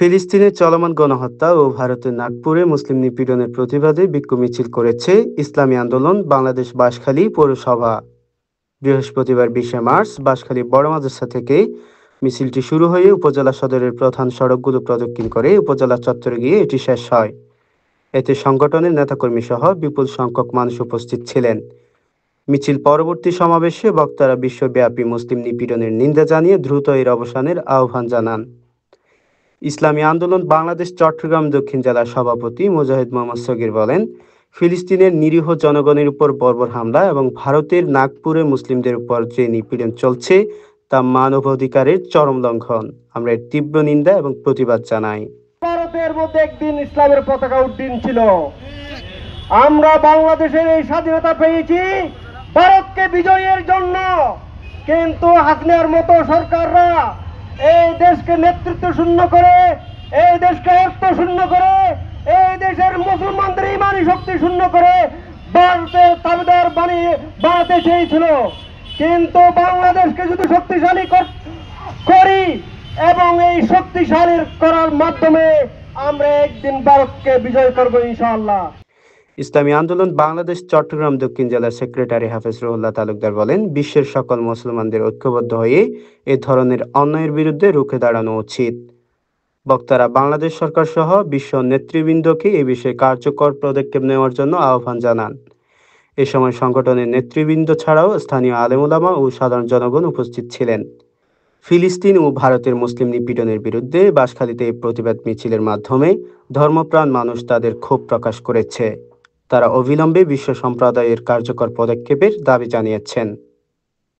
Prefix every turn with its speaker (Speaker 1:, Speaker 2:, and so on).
Speaker 1: ফিলিস্তিনে চলমান গণহত্যা ও ভারতের নাগপুরে মুসলিম নিপীড়নের প্রতিবাদে বিক্ষোভ মিছিল করেছে ইসলামী আন্দোলন বাংলাদেশ বাঁশখালী পৌরসভা। বৃহস্পতিবার 20শে মার্চ বাঁশখালী বড় মাদ্রাসা থেকে মিছিলটি শুরু হয়ে উপজেলা সদরের প্রধান সড়কগুলো প্রদক্ষিণ করে উপজেলা চত্বরে গিয়ে এটি শেষ হয়। এতে সংগঠনের নেতাকর্মী সহ বিপুল সংখ্যক মানুষ উপস্থিত ছিলেন। মিছিল পরবর্তী সমাবেশে বক্তারা বিশ্বব্যাপী মুসলিম নিপীড়নের নিন্দা জানিয়ে দ্রুত এর অবসানের আহ্বান জানান। ইসলামী আন্দোলন বাংলাদেশ চট্টগ্রাম দক্ষিণ জেলার সভাপতি মুজাহিদ মোহাম্মদ সগীর বলেন, ফিলিস্তিনের নিরীহ জনগণের উপর বর্বর হামলা এবং ভারতের নাগপুরে মুসলিমদের উপর যে নিপীড়ন চলছে তা মানবাধিকারের চরম লঙ্ঘন। আমরা এর তীব্র নিন্দা এবং প্রতিবাদ জানাই।
Speaker 2: ভারতের মধ্যে একদিন ইসলামের পতাকা উড্ডীন ছিল। আমরা বাংলাদেশের এই স্বাধীনতা পেয়েছি ভারতকে বিজয়ের জন্য, কিন্তু হাসিনার মতো সরকাররা এই দেশকে নেতৃত্ব শূন্য করে, এই দেশকে অর্থ শূন্য করে, এই দেশের মুসলমানদের ইমানি শক্তি শূন্য করে ভারতের তাবেদার বানাতে চেয়েছিল। কিন্তু বাংলাদেশকে যদি শক্তিশালী করি এবং এই শক্তিশালী করার মাধ্যমে আমরা একদিন ভারতকে বিজয় করব ইনশাআল্লাহ।
Speaker 1: ইসলামী আন্দোলন বাংলাদেশ চট্টগ্রাম দক্ষিণ জেলার সেক্রেটারি হাফেজ রুহুল্লাহ তালুকদার বলেন, বিশ্বের সকল মুসলমানদের ঐক্যবদ্ধ হয়ে এ ধরনের অন্যায়ের বিরুদ্ধে রুখে দাঁড়ানো উচিত। বক্তারা বাংলাদেশ সরকার সহ বিশ্ব নেতৃবৃন্দকে এ বিষয়ে কার্যকর পদক্ষেপ নেওয়ার জন্য আহ্বান জানান। এ সময় সংগঠনের নেতৃবৃন্দ ছাড়াও স্থানীয় আলেম ওলামা ও সাধারণ জনগণ উপস্থিত ছিলেন। ফিলিস্তিন ও ভারতের মুসলিম নিপীড়নের বিরুদ্ধে বাঁশখালীতে এই প্রতিবাদ মিছিলের মাধ্যমে ধর্মপ্রাণ মানুষ তাদের ক্ষোভ প্রকাশ করেছে। তারা অবিলম্বে বিশ্ব সম্প্রদায়ের কার্যকর পদক্ষেপের দাবি জানিয়েছেন।